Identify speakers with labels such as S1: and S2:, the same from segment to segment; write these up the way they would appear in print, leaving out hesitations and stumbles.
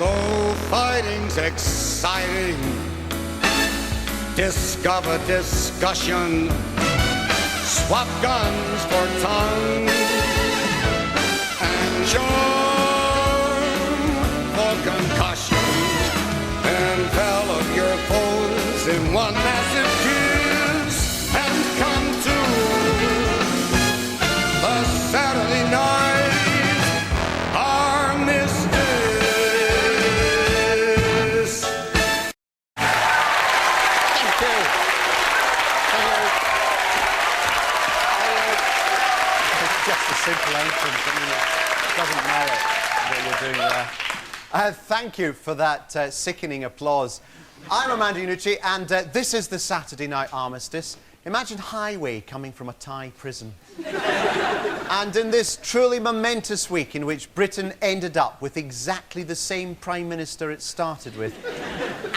S1: Though fighting's exciting, discover discussion, swap guns for tongue, and charm for concussion, envelop your foes in one massive kiss, and come to the Saturday night Armistice.
S2: Just a simple entrance. I mean, it doesn't matter what you're doing there. Thank you for that sickening applause. I'm Armando Iannucci, and this is the Saturday Night Armistice. Imagine Highway coming from a Thai prison. And in this truly momentous week in which Britain ended up with exactly the same Prime Minister it started with,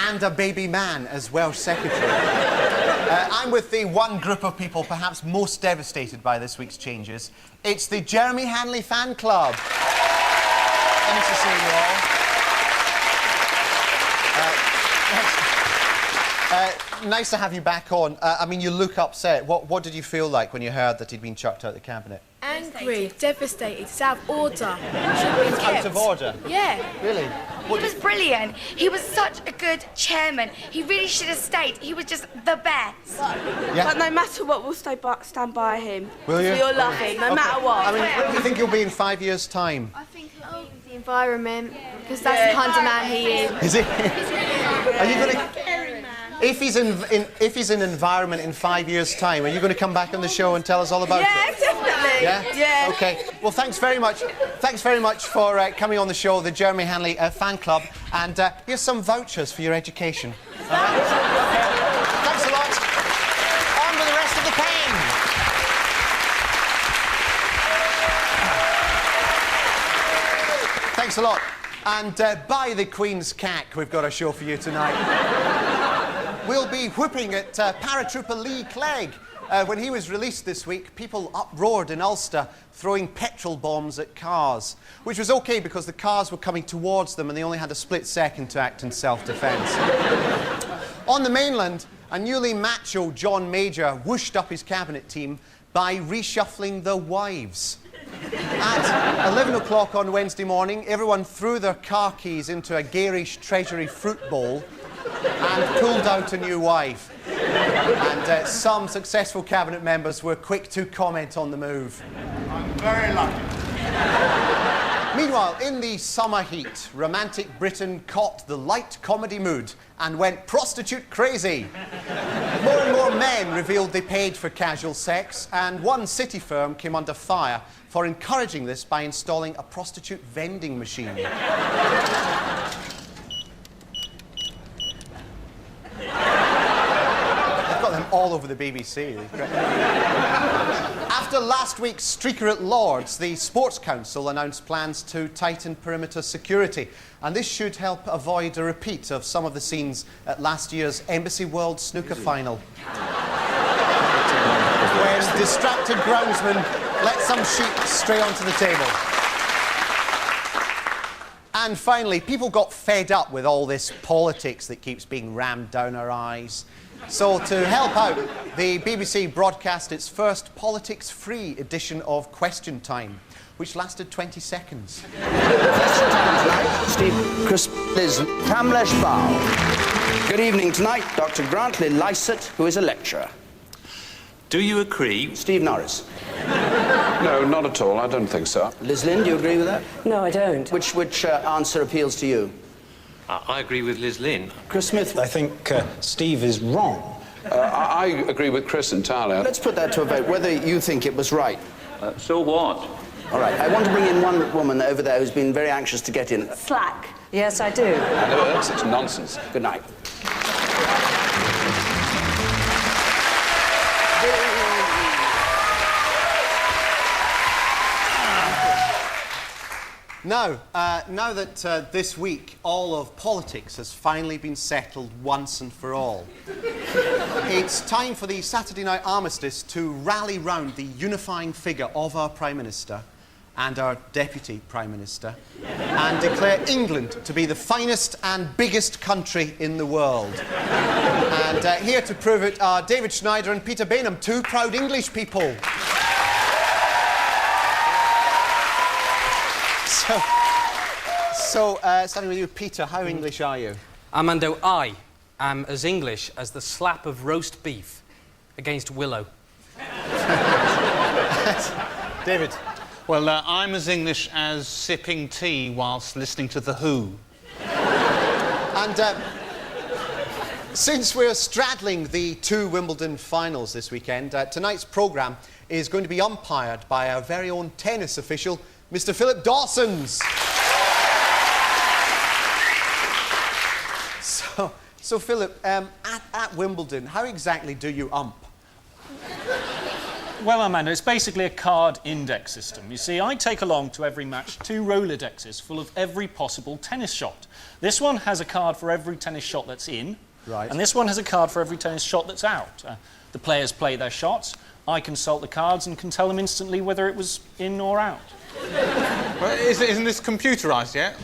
S2: and a baby man as Welsh Secretary, I'm with the one group of people perhaps most devastated by this week's changes. It's the Jeremy Hanley Fan Club. Nice to see you all. Nice to have you back on. I mean, you look upset. What did you feel like when you heard that he'd been chucked out of the cabinet?
S3: Angry, devastated, it's out of order.
S2: Out of order?
S3: Yeah.
S2: Really?
S4: He was brilliant. He was such a good chairman. He really should have stayed. He was just the best.
S2: Yeah.
S5: But no matter what, we'll stand by him.
S2: Will you?
S5: You're loving, no matter what.
S2: I mean, where do you think you'll be in 5 years' time?
S3: I think the environment, because that's the kind of man he is.
S2: Is he? Are you going to... If he's in environment in 5 years' time, are you going to come back on the show and tell us all about it?
S5: Yeah, definitely.
S2: Yeah?
S5: Yeah.
S2: Okay. Well, thanks very much. Thanks very much for coming on the show, the Jeremy Hanley Fan Club. And here's some vouchers for your education. All right? Thanks a lot. On with the rest of the pen. Thanks a lot. And by the Queen's cack, we've got a show for you tonight. We'll be whooping at paratrooper Lee Clegg. When he was released this week, people uproared in Ulster, throwing petrol bombs at cars, which was OK because the cars were coming towards them and they only had a split second to act in self-defence. On the mainland, a newly macho John Major whooshed up his cabinet team by reshuffling the wives. At 11 o'clock on Wednesday morning, everyone threw their car keys into a garish Treasury fruit bowl and pulled out a new wife. And some successful cabinet members were quick to comment on the move.
S1: I'm very lucky.
S2: Meanwhile, in the summer heat, romantic Britain caught the light comedy mood and went prostitute crazy. More and more men revealed they paid for casual sex, and one city firm came under fire for encouraging this by installing a prostitute vending machine. All over the BBC. After last week's streaker at Lord's, the Sports Council announced plans to tighten perimeter security, and this should help avoid a repeat of some of the scenes at last year's Embassy World Snooker final, when distracted groundsmen let some sheep stray onto the table. And finally, people got fed up with all this politics that keeps being rammed down our eyes. So to help out, the BBC broadcast its first politics-free edition of Question Time, which lasted 20 seconds.
S6: Question time tonight, Steve Chris Liz Camlesh Bow. Good evening tonight, Dr. Grantley Lysett, who is a lecturer.
S7: Do you agree?
S6: Steve Norris.
S8: No, not at all. I don't think so.
S6: Liz Lynn, do you agree with that?
S9: No, I don't.
S6: Which answer appeals to you?
S7: I agree with Liz Lynn.
S6: Chris Smith.
S10: I think Steve is wrong.
S8: I agree with Chris entirely.
S6: Let's put that to a vote, whether you think it was right.
S7: So what?
S6: All right, I want to bring in one woman over there who's been very anxious to get in.
S9: Slack. Yes, I do.
S8: I never heard such nonsense.
S6: Good night.
S2: Now that this week all of politics has finally been settled once and for all, it's time for the Saturday Night Armistice to rally round the unifying figure of our Prime Minister and our Deputy Prime Minister, and declare England to be the finest and biggest country in the world. And here to prove it are David Schneider and Peter Bainham, two proud English people. So, starting with you, Peter, how English are you?
S11: Armando, I am as English as the slap of roast beef against Willow.
S2: David?
S12: Well, I'm as English as sipping tea whilst listening to The Who.
S2: And since we're straddling the two Wimbledon finals this weekend, tonight's programme is going to be umpired by our very own tennis official, Mr. Philip Dawsons. So Philip, at Wimbledon, how exactly do you ump?
S13: Well, Armando, it's basically a card index system. You see, I take along to every match 2 Rolodexes full of every possible tennis shot. This one has a card for every tennis shot that's in,
S2: right,
S13: and this one has a card for every tennis shot that's out. The players play their shots, I consult the cards and can tell them instantly whether it was in or out.
S12: Well, isn't this computerised yet?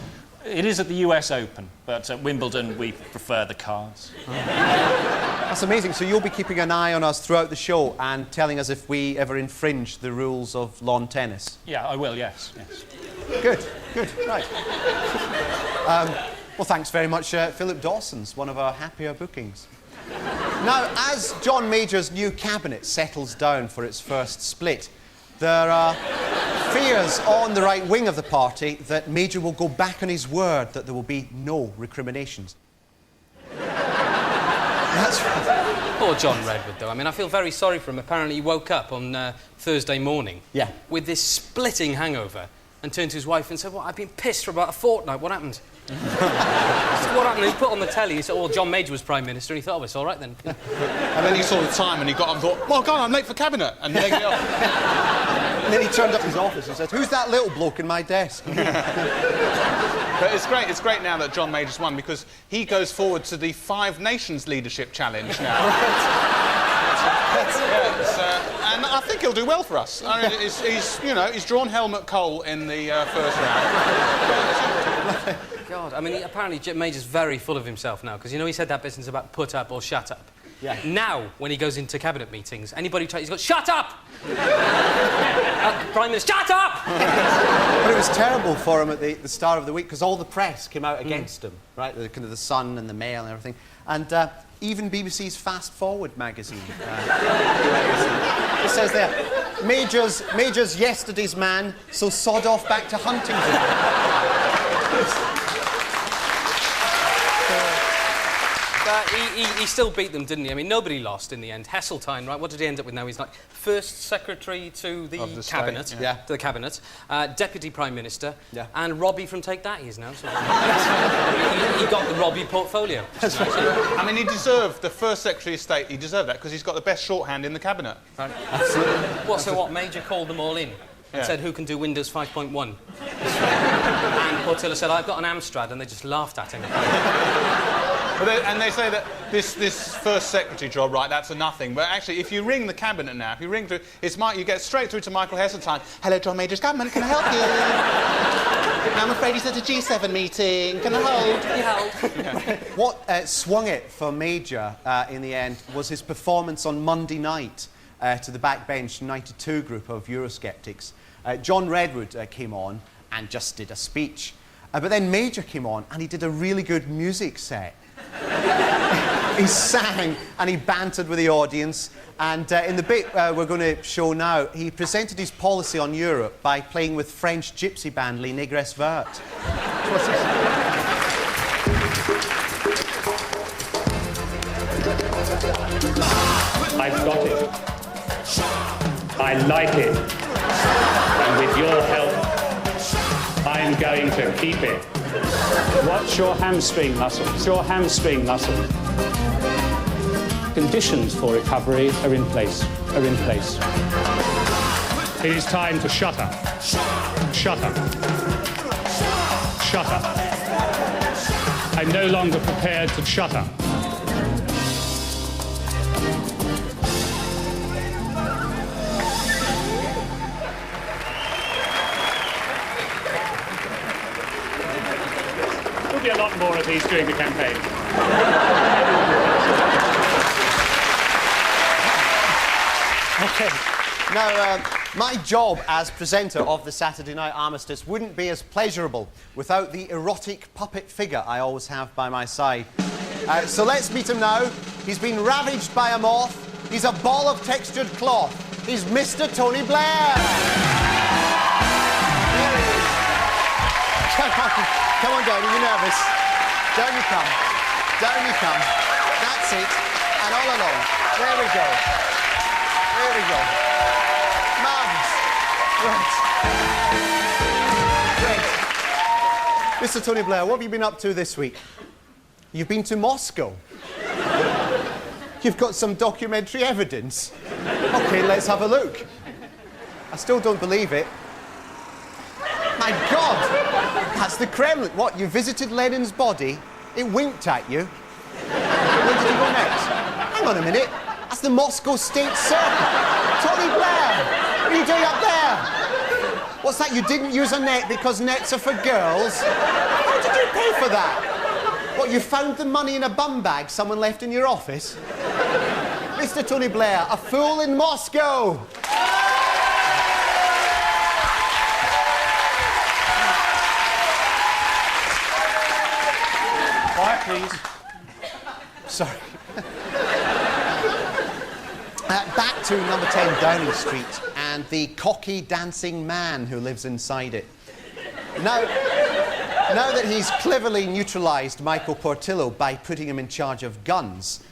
S13: It is at the US Open, but at Wimbledon we prefer the cards.
S2: That's amazing. So you'll be keeping an eye on us throughout the show and telling us if we ever infringe the rules of lawn tennis?
S13: Yeah, I will, yes.
S2: Good, right. Well, thanks very much, Philip Dawsons, one of our happier bookings. Now, as John Major's new cabinet settles down for its first split, there are fears on the right wing of the party that Major will go back on his word that there will be no recriminations. That's right.
S11: Poor John Redwood, though. I mean, I feel very sorry for him. Apparently he woke up on Thursday morning with this splitting hangover and turned to his wife and said, well, I've been pissed for about a fortnight. What happened? What happened? He put on the telly, he said, oh, John Major was Prime Minister, and he thought, oh, it's all right then.
S12: And then he saw the time and he got up and thought, oh, God, I'm late for cabinet. And then he off.
S2: And then he turned up his office and said, who's that little bloke in my desk?
S12: But it's great now that John Major's won because he goes forward to the 5 Nations Leadership Challenge now. And I think he'll do well for us. I mean, he's drawn Helmut Kohl in the first round.
S11: God, I mean, apparently Major's very full of himself now, because, you know, he said that business about put up or shut up.
S2: Yeah.
S11: Now, when he goes into cabinet meetings, anybody he's got, shut up! Prime Minister, shut up!
S2: But it was terrible for him at the start of the week, because all the press came out against him, right? The kind of the Sun and the Mail and everything. And even BBC's Fast Forward magazine. It says there, Major's yesterday's man, so sod off back to Huntington.
S11: He still beat them, didn't he? I mean, nobody lost in the end. Heseltine, right? What did he end up with now? He's like first secretary to the cabinet,
S2: state,
S11: to the cabinet, deputy prime minister,
S2: yeah,
S11: and Robbie from Take That he is now. So he got the Robbie portfolio.
S2: That's right.
S12: I mean, he deserved the first secretary of state. He deserved that because he's got the best shorthand in the cabinet.
S11: Right. Absolutely. So Major called them all in and said, who can do Windows 5.1? And Portillo said, I've got an Amstrad, and they just laughed at him.
S12: And they say that this first secretary job, right, that's a nothing. But actually, if you ring the cabinet now, if you ring through, you get straight through to Michael Heseltine. Hello, John Major's government, can I help you? I'm afraid he's at a G7 meeting. Can I hold?
S11: Can you hold?
S12: Yeah.
S2: What swung it for Major in the end was his performance on Monday night to the backbench 92 group of Eurosceptics. John Redwood came on and just did a speech. But then Major came on and he did a really good music set. He sang and he bantered with the audience, and in the bit we're going to show now, he presented his policy on Europe by playing with French gypsy band Les Négresses Vertes.
S14: I've got it. I like it. And with your help, I'm going to keep it. Watch your hamstring muscles. Your hamstring muscles. Conditions for recovery are in place. It is time to shut up. Shut up. Shut up. I'm no longer prepared to shut up. will be a lot more of these during the campaign.
S2: Okay. Now, my job as presenter of the Saturday Night Armistice wouldn't be as pleasurable without the erotic puppet figure I always have by my side. So let's meet him now. He's been ravaged by a moth. He's a ball of textured cloth. He's Mr. Tony Blair. There he is. Come on down. Are you nervous? Down you come. Down you come. That's it. And all along. There we go. There we go. Mums. Right. Great. Mr. Tony Blair, what have you been up to this week? You've been to Moscow. You've got some documentary evidence. OK, let's have a look. I still don't believe it. My God! That's the Kremlin. What, you visited Lenin's body? It winked at you? Where did you go next? Hang on a minute. That's the Moscow State Circus. Tony Blair! What are you doing up there? What's that? You didn't use a net because nets are for girls? How did you pay for that? What, you found the money in a bum bag someone left in your office? Mr. Tony Blair, a fool in Moscow!
S13: Quiet, please.
S2: Sorry. Back to number 10 Downing Street and the cocky dancing man who lives inside it. Now that he's cleverly neutralised Michael Portillo by putting him in charge of guns,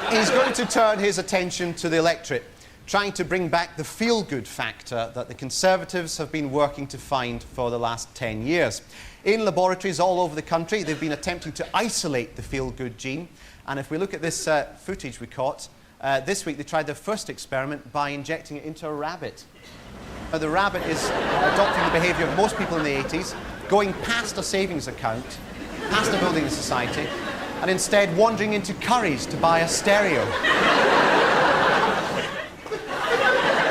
S2: he's going to turn his attention to the electorate, trying to bring back the feel-good factor that the Conservatives have been working to find for the last 10 years. In laboratories all over the country, they've been attempting to isolate the feel-good gene. And if we look at this footage we caught, this week they tried their first experiment by injecting it into a rabbit. The rabbit is adopting the behaviour of most people in the 80s, going past a savings account, past a building society, and instead wandering into Curry's to buy a stereo.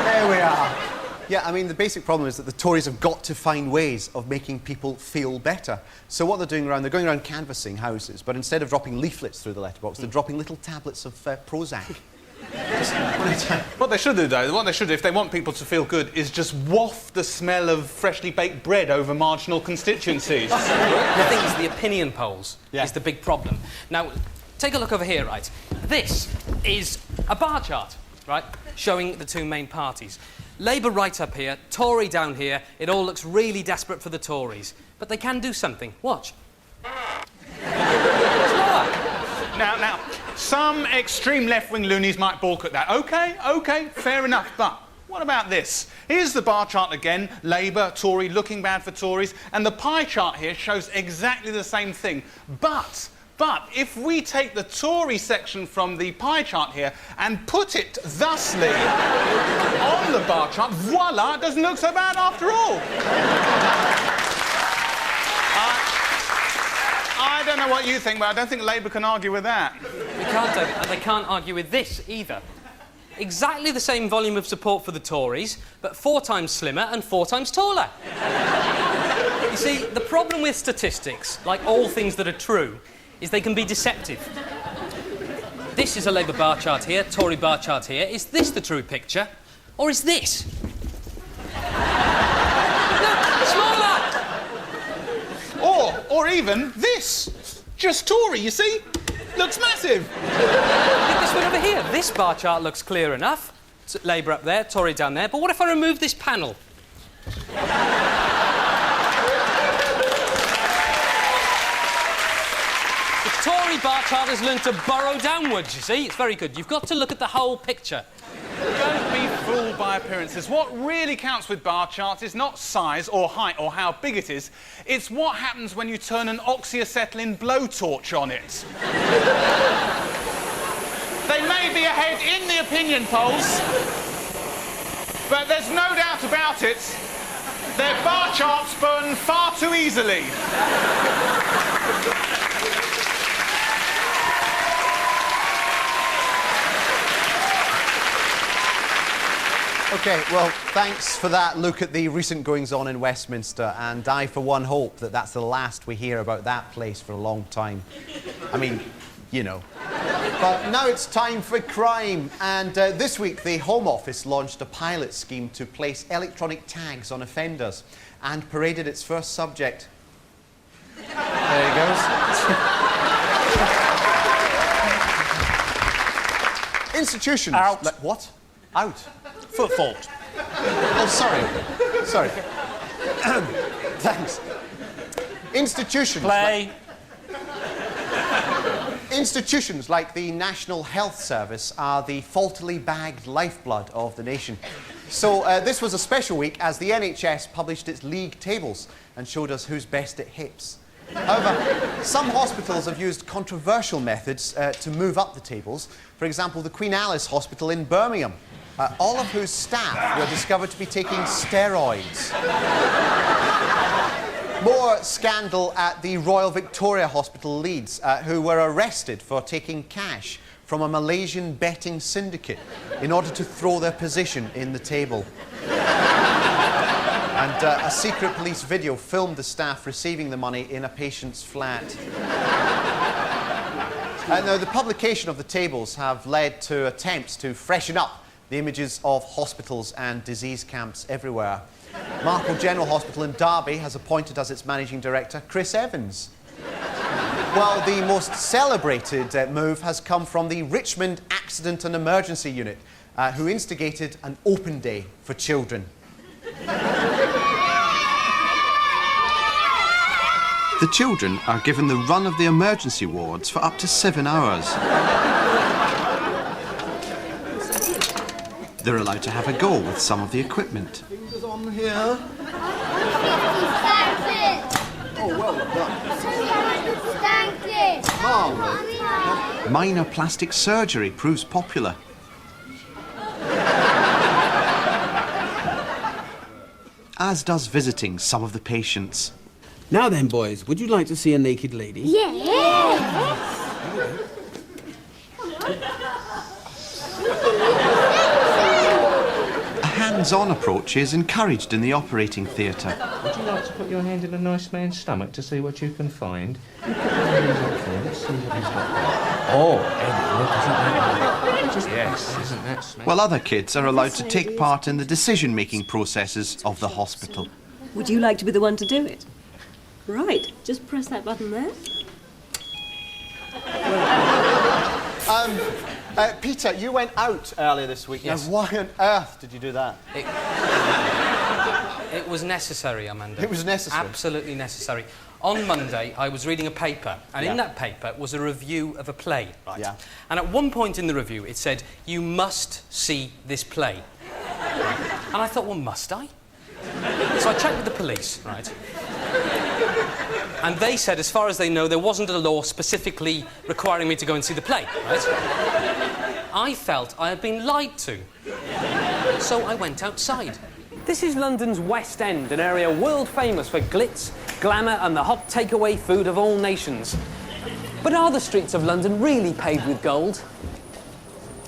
S2: There we are. Yeah, I mean, the basic problem is that the Tories have got to find ways of making people feel better. So what they're doing they're going around canvassing houses, but instead of dropping leaflets through the letterbox, they're dropping little tablets of Prozac.
S12: What they should do, though, if they want people to feel good, is just waft the smell of freshly baked bread over marginal constituencies.
S11: The thing is, the opinion polls is the big problem. Now, take a look over here, right? This is a bar chart, right, showing the two main parties. Labour right up here, Tory down here. It all looks really desperate for the Tories. But they can do something. Watch.
S12: Now, some extreme left-wing loonies might balk at that. OK, fair enough, but what about this? Here's the bar chart again, Labour, Tory, looking bad for Tories, and the pie chart here shows exactly the same thing. But if we take the Tory section from the pie chart here and put it thusly on the bar chart, voila, it doesn't look so bad after all. I don't know what you think, but I don't think Labour can argue with that.
S11: They can't, David, and they can't argue with this either. Exactly the same volume of support for the Tories, but 4 times slimmer and 4 times taller. You see, the problem with statistics, like all things that are true, is they can be deceptive. This is a Labour bar chart here, Tory bar chart here. Is this the true picture? Or is this? Look, smaller!
S12: Or even this. Just Tory, you see? Looks massive.
S11: Look at this one over here. This bar chart looks clear enough. Labour up there, Tory down there. But what if I remove this panel? The Tory bar chart has learned to burrow downwards, you see. It's very good. You've got to look at the whole picture.
S12: Don't be fooled by appearances. What really counts with bar charts is not size or height or how big it is. It's what happens when you turn an oxyacetylene blowtorch on it. They may be ahead in the opinion polls, but there's no doubt about it, their bar charts burn far too easily.
S2: OK, well, thanks for that look at the recent goings-on in Westminster, and I, for one, hope that that's the last we hear about that place for a long time. I mean, you know. But now it's time for crime, and this week the Home Office launched a pilot scheme to place electronic tags on offenders and paraded its first subject. There he goes. Institutions...
S13: Out.
S2: What? Out.
S13: Foot fault.
S2: Oh, sorry. Thanks. Institutions...
S13: Play.
S2: Institutions like the National Health Service are the faultily bagged lifeblood of the nation. So this was a special week as the NHS published its league tables and showed us who's best at hips. However, some hospitals have used controversial methods to move up the tables. For example, the Queen Alice Hospital in Birmingham, all of whose staff were discovered to be taking steroids. More scandal at the Royal Victoria Hospital, Leeds, who were arrested for taking cash from a Malaysian betting syndicate in order to throw their position in the table. And a secret police video filmed the staff receiving the money in a patient's flat. Now, the publication of the tables have led to attempts to freshen up the images of hospitals and disease camps everywhere. Markle General Hospital in Derby has appointed as its managing director Chris Evans. While the most celebrated move has come from the Richmond Accident and Emergency Unit, who instigated an open day for children. The children are given the run of the emergency wards for up to 7 hours. They're allowed to have a go with some of the equipment.
S1: Fingers on here.
S2: Minor plastic surgery proves popular. As does visiting some of the patients.
S15: Now then, boys, would you like to see a naked lady?
S16: Yeah.
S2: A hands-on approach is encouraged in the operating theatre.
S17: Would you like to put your hand in a nice man's stomach to see what you can find? You put your hand up there, let's see what he's got there. Oh, Eddie, look, isn't that yes, isn't that smack?
S2: While other kids are allowed to take part in the decision-making processes of the hospital.
S9: Would you like to be the one to do it? Right, just press that button there.
S2: Peter, you went out earlier this week.
S11: Yes.
S2: Now, why on earth did you do that?
S11: It was necessary, Amanda.
S2: It was necessary?
S11: Absolutely necessary. On Monday, I was reading a paper, and in that paper was a review of a play. Right.
S2: Yeah.
S11: And at one point in the review, it said, "You must see this play." And I thought, well, must I? So I checked with the police, right? And they said, as far as they know, there wasn't a law specifically requiring me to go and see the play, right? I felt I had been lied to. So I went outside.
S18: This is London's West End, an area world famous for glitz, glamour and the hot takeaway food of all nations. But are the streets of London really paved with gold?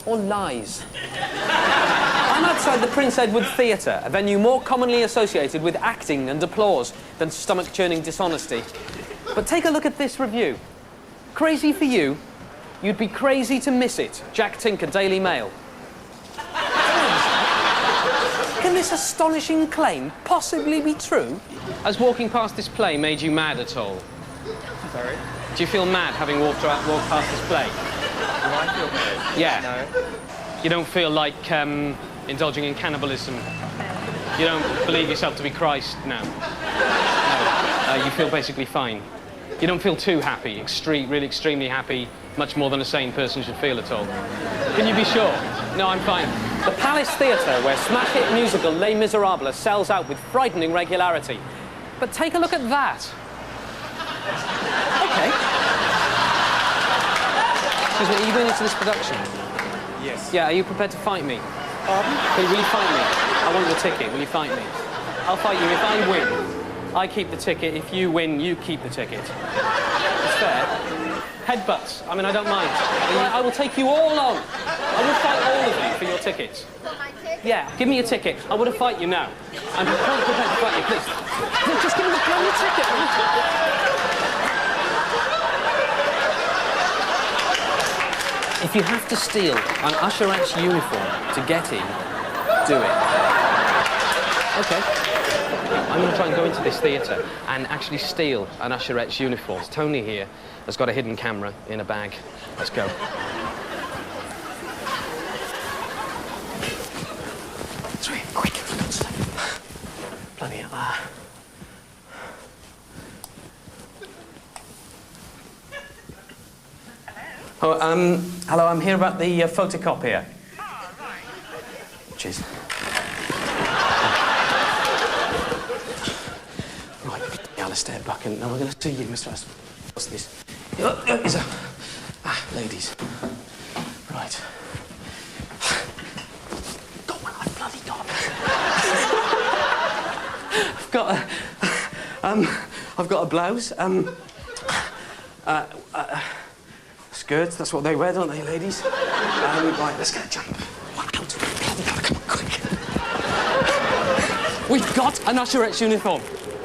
S18: Or lies? I'm outside the Prince Edward Theatre, a venue more commonly associated with acting and applause than stomach-churning dishonesty. But take a look at this review. Crazy for you? You'd be crazy to miss it. Jack Tinker, Daily Mail. Can this astonishing claim possibly be true? Has walking past this play made you mad at all?
S17: Sorry?
S18: Do you feel mad having walked past this play?
S17: Do I feel bad?
S18: Yeah.
S17: No.
S18: You don't feel like indulging in cannibalism? You don't believe yourself to be Christ now? No. You feel basically fine. You don't feel too happy, really extremely happy, much more than a sane person should feel at all. Can you be sure? No, I'm fine. The Palace Theatre, where smash hit musical Les Miserables sells out with frightening regularity. But take a look at that. OK. Excuse me, are you going into this production?
S17: Yes.
S18: Yeah, are you prepared to fight me?
S17: Pardon?
S18: Will you fight me? I want your ticket. Will you fight me? I'll fight you. If I win, I keep the ticket. If you win, you keep the ticket. It's fair. Headbutts. I mean, I don't mind. I will take you all on. I will fight all of you for your tickets. Yeah, give me a ticket. I want to fight you now. I'm quite prepared to fight you, please. No, just give me the bloody ticket. If you have to steal an usherette's uniform to get in, do it. OK. I'm going to try and go into this theatre and actually steal an usherette's uniform. Tony here has got a hidden camera in a bag. Let's go. Sorry, quick, bloody hell. Oh, hello, I'm here about the photocopier. Cheers. Right, Alistair Buchan. Now we're going to see you, Mr. Aston. What's this? Is a... ladies. Right. Go on, I've bloody got. I've got a blouse. Skirts, that's what they wear, don't they, ladies? Right, let's get a jump. Bloody hell, come on, quick. We've got an usherette's uniform.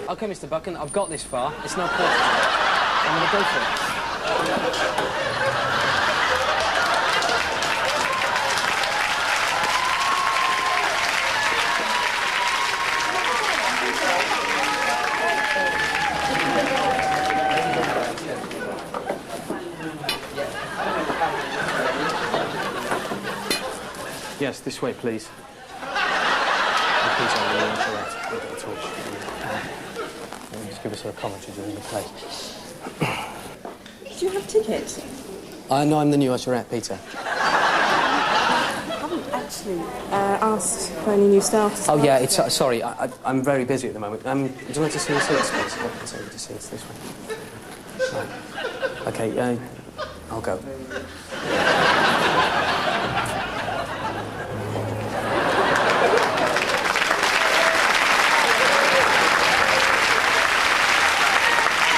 S18: OK, Mr. Buchan, I've got this far. It's no problem. I'm going to go for it. Yes, this way, please. Please, I'll be correct. I'll get a torch. Just give us a commentary during the play.
S9: Do you have tickets?
S18: No, I'm the new usherette, Peter.
S9: I haven't actually asked for any new staff.
S18: Oh, yeah, it's... sorry, I'm very busy at the moment. Do you want to see the seats, please? I'll take you to seats this way. Right. OK, I'll go.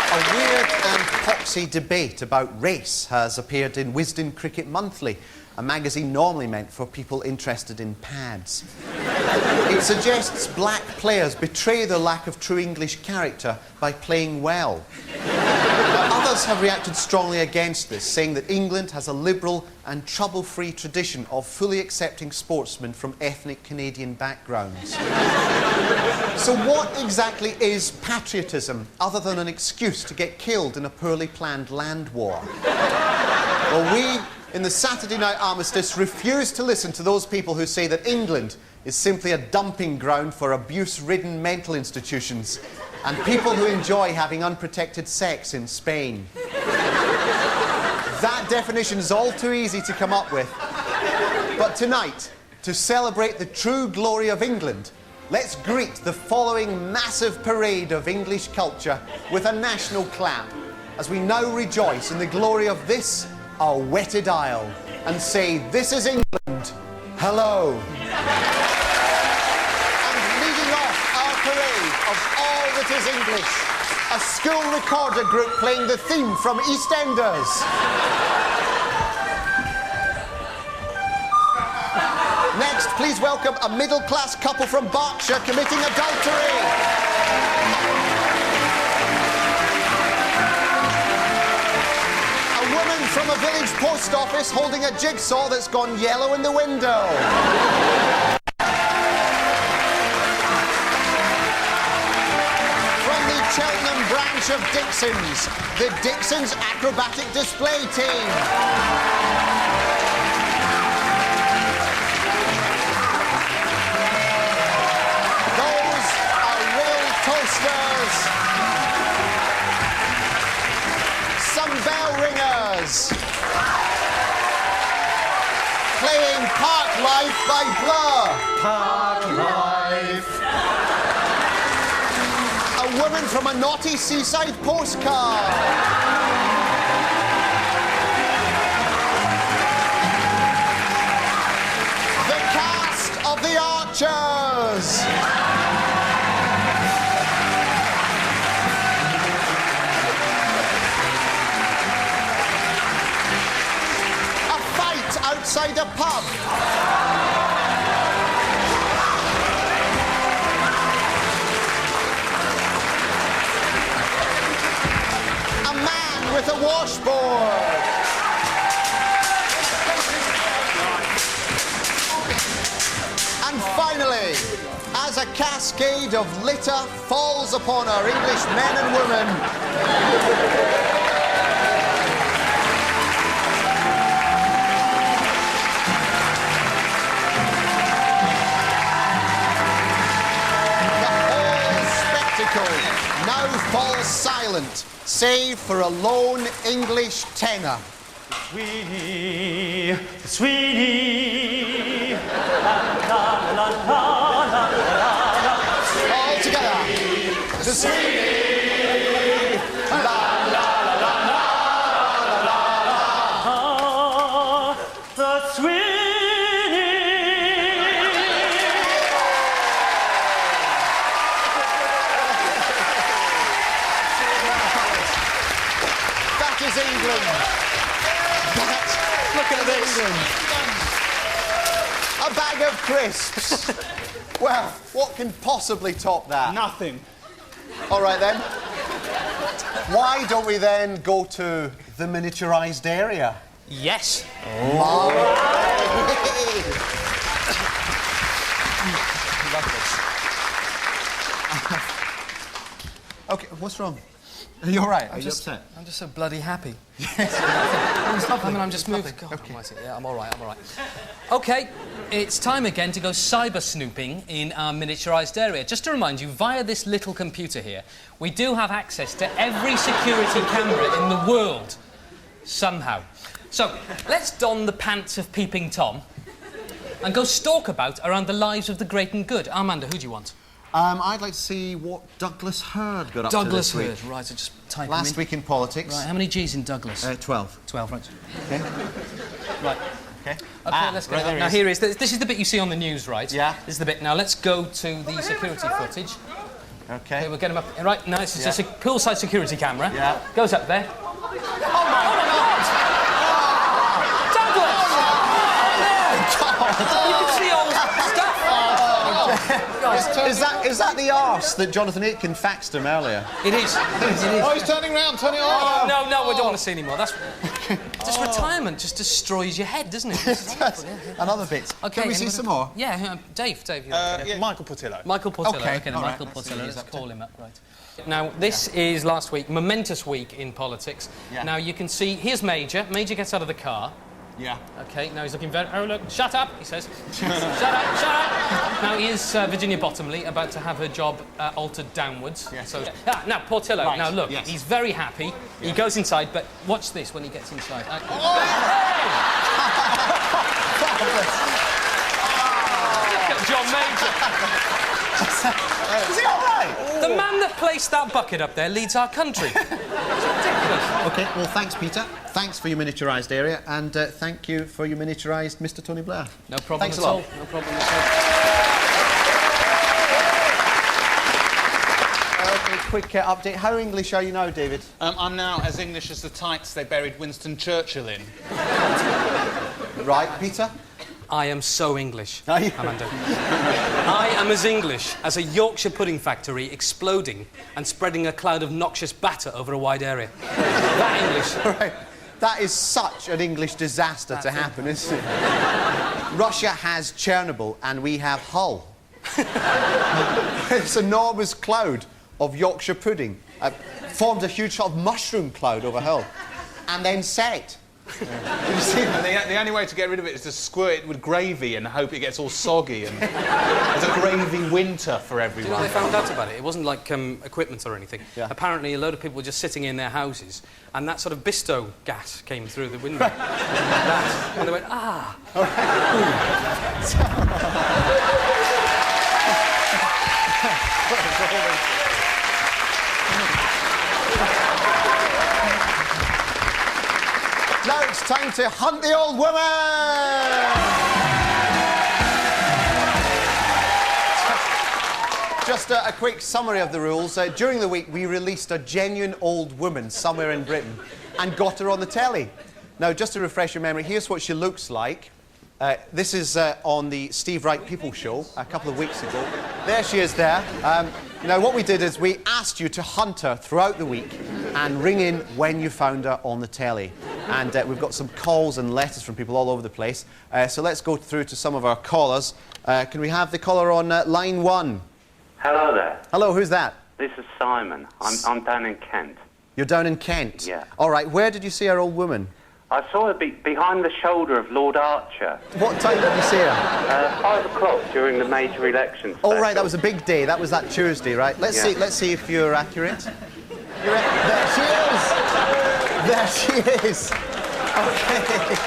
S2: A weird and poxy debate about race has appeared in Wisden Cricket Monthly, a magazine normally meant for people interested in pads. It suggests black players betray their lack of true English character by playing well. Others have reacted strongly against this, saying that England has a liberal and trouble-free tradition of fully accepting sportsmen from ethnic Canadian backgrounds. So what exactly is patriotism, other than an excuse to get killed in a poorly planned land war? Well, we, in the Saturday Night Armistice, refuse to listen to those people who say that England is simply a dumping ground for abuse-ridden mental institutions and people who enjoy having unprotected sex in Spain. That definition is all too easy to come up with. But tonight, to celebrate the true glory of England, let's greet the following massive parade of English culture with a national clap as we now rejoice in the glory of this, our wetted isle, and say, "This is England. Hello." And leading off our parade of all that is English, a school recorder group playing the theme from EastEnders. Next, please welcome a middle-class couple from Berkshire committing adultery. A woman from a village post office holding a jigsaw that's gone yellow in the window. From the Cheltenham branch of Dixon's, the Dixon's Acrobatic Display Team. Toasters, some bell ringers, playing Park Life by Blur. Park Life. A woman from a naughty seaside postcard. The cast of The Archers. Outside a pub. washboard. And finally, as a cascade of litter falls upon our English men and women, now falls silent, save for a lone English tenor.
S16: Sweetie, sweetie, la la la la la la.
S2: All together. The sweetie, la la la la la la la.
S16: The sweetie.
S2: That is England. Look at this. A bag of crisps. Well, what can possibly top that?
S12: Nothing.
S2: All right, then. Why don't we then go to the miniaturised area?
S11: Yes.
S2: OK, what's wrong? Are you all right? Are you
S11: just,
S2: upset?
S11: I'm just so bloody happy.
S2: Yes.
S11: I mean, I'm just moved. God almighty. Yeah, I'm all right, I'm all right. OK, it's time again to go cyber snooping in our miniaturised area. Just to remind you, via this little computer here, we do have access to every security camera in the world, somehow. So, let's don the pants of Peeping Tom and go stalk about around the lives of the great and good. Armando, who do you want?
S2: I'd like to see what Douglas Hurd got up to
S11: Douglas
S2: this week.
S11: Hurd, right, so just type
S2: Last
S11: him in.
S2: week in politics.
S11: Right, how many G's in Douglas?
S2: 12.
S11: 12, right.
S2: OK.
S11: Right.
S2: OK.
S11: OK, let's go.
S2: Right,
S11: Now, here is... This is the bit you see on the news, right?
S2: Yeah.
S11: This is the bit. Now, let's go to the security footage.
S2: OK.
S11: Okay, we'll get him up. Right, now, this is just a poolside security camera.
S2: Yeah.
S11: Goes up there. Oh, my God! Douglas! Oh, you can see all the stuff.
S2: Is that the arse that Jonathan Aitken faxed him earlier?
S11: It is.
S12: Oh, he's turning round, turning on.
S11: No, we don't want to see anymore. That's... Just retirement just destroys your head, doesn't it?
S2: Another bit.
S11: Okay,
S2: Can we see some more?
S11: Yeah, Dave.
S12: Yeah, Michael Portillo.
S11: Michael Portillo.
S2: Okay,
S11: OK,
S2: all right,
S11: Michael
S2: let's see
S11: Portillo.
S2: what
S11: Let's
S2: he's up
S11: call him up, right. Now, this is last week, momentous week in politics.
S2: Yeah.
S11: Now, you can see, here's Major. Major gets out of the car.
S2: Yeah.
S11: OK, now he's looking very... Oh, look, shut up, he says. Shut up. Now, here's Virginia Bottomley about to have her job altered downwards.
S2: Yes.
S11: So, now, Portillo.
S2: Right,
S11: Now, look,
S2: yes.
S11: he's very happy. He goes inside, but watch this when he gets inside. Look at John Major.
S2: Is he all right?
S11: The man that placed that bucket up there leads our country. It's ridiculous.
S2: OK, well, thanks, Peter. Thanks for your miniaturised area, and thank you for your miniaturised Mr. Tony Blair.
S11: No problem
S2: Thanks
S11: at
S2: a lot.
S11: all. No problem at all.
S2: OK, quick update. How English are you now, David?
S12: I'm now as English as the tights they buried Winston Churchill in.
S2: Right, Peter?
S11: I am so English,
S2: Are you?
S11: Amanda. I am as English as a Yorkshire pudding factory exploding and spreading a cloud of noxious batter over a wide area. That English.
S2: Right. That is such an English disaster to happen, isn't it? Russia has Chernobyl and we have Hull. It's an enormous cloud of Yorkshire pudding. Formed a huge sort of mushroom cloud over Hull. And then set.
S12: You see, the only way to get rid of it is to squirt it with gravy and hope it gets all soggy and there's a gravy winter for everyone.
S11: Do you know what they found out about it? It wasn't like equipment or anything. Yeah. Apparently, a load of people were just sitting in their houses and that sort of Bisto gas came through the window. And they went, ah.
S2: Now it's time to hunt the old woman! Just a quick summary of the rules. During the week, we released a genuine old woman somewhere in Britain and got her on the telly. Now, just to refresh your memory, here's what she looks like. This is on the Steve Wright People Show a couple of weeks ago. There she is there. Now, what we did is we asked you to hunt her throughout the week and ring in when you found her on the telly. And we've got some calls and letters from people all over the place. So let's go through to some of our callers. Can we have the caller on line 1?
S19: Hello there.
S2: Hello, who's that?
S19: This is Simon. I'm down in Kent.
S2: You're down in Kent?
S19: Yeah.
S2: All right, where did you see our old woman?
S19: I saw her behind the shoulder of Lord Archer.
S2: What time did you see her?
S19: 5 o'clock during the major elections.
S2: Oh, right, that was a big day. That was that Tuesday, right? Let's see if you're accurate. There she is! Okay.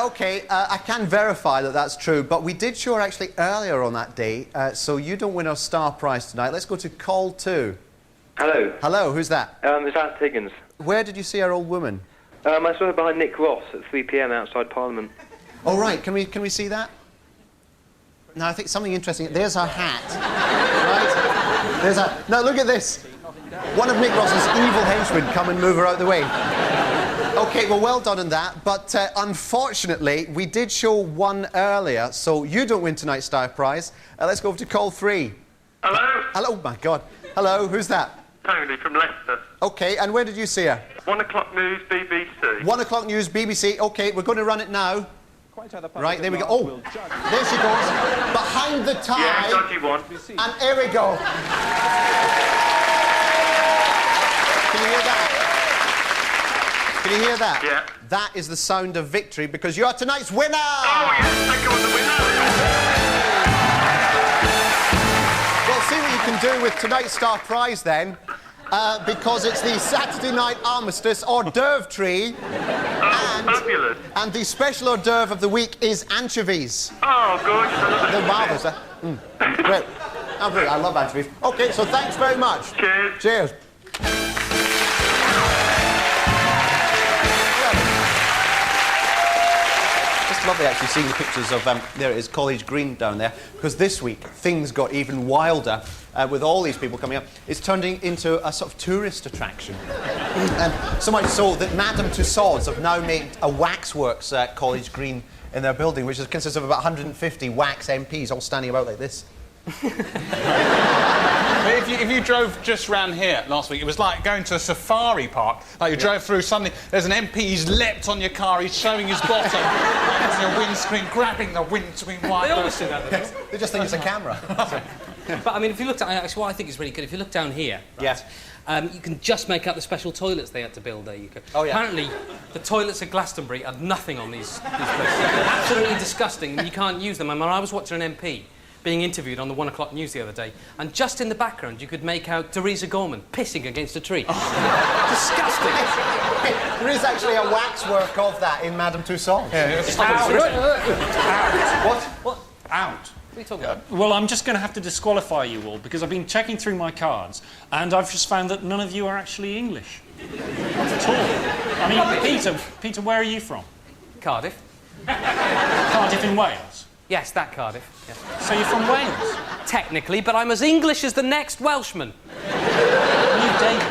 S2: Okay, I can verify that that's true, but we did show her actually earlier on that day, so you don't win our star prize tonight. Let's go to call 2.
S20: Hello.
S2: Hello, who's that?
S20: It's Ant Higgins.
S2: Where did you see our old woman?
S20: I saw her behind Nick Ross at 3 p.m. outside Parliament.
S2: Oh, right. Can we see that? No, I think something interesting. There's her hat. Right? There's her... No, look at this. One of Nick Ross's evil henchmen come and move her out the way. OK, well done on that. But unfortunately, we did show one earlier, so you don't win tonight's star prize. Let's go over to call 3.
S21: Hello?
S2: Hello, oh my God. Hello, who's that?
S21: Tony from Leicester.
S2: OK, and where did you see her?
S21: 1 o'clock news, BBC.
S2: 1 o'clock news, BBC. OK, we're going to run it now. Right, there we go. Oh, there she goes. Behind the tie.
S21: Yeah, dodgy one.
S2: And here we go. Can you hear that? Can you hear that?
S21: Yeah.
S2: That is the sound of victory because you're tonight's winner!
S21: Oh, yes, I got the winner!
S2: Well, see what you can do with tonight's star prize then. Because it's the Saturday night Armistice hors d'oeuvre tree.
S21: Fabulous.
S2: And the special hors d'oeuvre of the week is anchovies.
S21: Oh, gorgeous. I love
S2: They're marvellous. Great. I love anchovies. OK, so thanks very much.
S21: Cheers.
S2: Cheers. Just lovely actually seeing the pictures of, there it is, College Green down there, because this week things got even wilder. With all these people coming up, it's turning into a sort of tourist attraction. So much so that Madame Tussauds have now made a waxworks at College Green in their building, which consists of about 150 wax MPs all standing about like this.
S12: If you drove just round here last week, it was like going to a safari park. Like you drove through, suddenly there's an MP, he's leapt on your car, he's showing his bottom, there's your windscreen, grabbing the windscreen wiper.
S11: They always do that,
S2: Yes, they just think it's a camera.
S11: But I mean, if you look at actually, what I think is really good, if you look down here, right, you can just make out the special toilets they had to build there. You could.
S2: Oh, yeah.
S11: Apparently, the toilets at Glastonbury had nothing on these places. Absolutely disgusting, and you can't use them. I mean, I was watching an MP being interviewed on the 1 o'clock news the other day, and just in the background you could make out Theresa Gorman pissing against a tree. Disgusting.
S2: There is actually a waxwork of that in Madame Tussauds.
S13: Yeah,
S2: What?
S11: What?
S13: Out.
S11: What are you talking about?
S13: Well, I'm just going to have to disqualify you all because I've been checking through my cards and I've just found that none of you are actually English. Not at all. I mean, Peter, where are you from?
S11: Cardiff.
S13: Cardiff in Wales?
S11: Yes, that Cardiff. Yes.
S13: So you're from Wales?
S11: Technically, but I'm as English as the next Welshman.
S13: You David?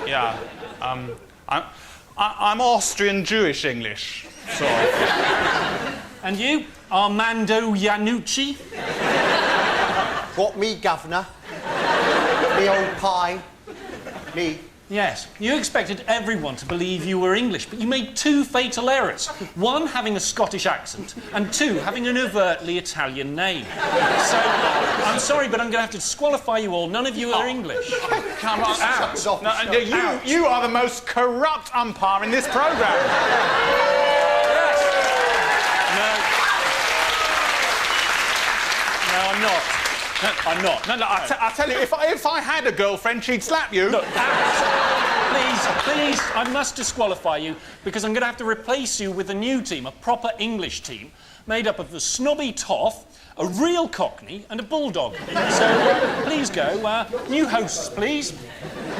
S12: Yeah. I'm Austrian Jewish English, sort of.
S13: And you? Armando Iannucci?
S2: What, me, governor? Me old pie? Me?
S13: Yes. You expected everyone to believe you were English, but you made 2 fatal errors. 1, having a Scottish accent, and 2, having an overtly Italian name. So, I'm sorry, but I'm going to have to disqualify you all. None of you are English.
S12: Come on, out.
S2: Out.
S12: You are the most corrupt umpire in this programme.
S13: No, I'm not. I'm not.
S12: No, I tell you, if I had a girlfriend, she'd slap you.
S13: Look, please, I must disqualify you because I'm going to have to replace you with a new team, a proper English team, made up of the snobby toff, a real cockney, and a bulldog. So, please go. New hosts, please.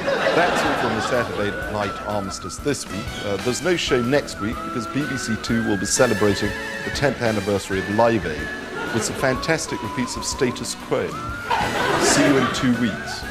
S22: That's all from the Saturday Night Armistice this week. There's no show next week because BBC 2 will be celebrating the 10th anniversary of Live Aid with some fantastic repeats of Status Quo. See you in 2 weeks.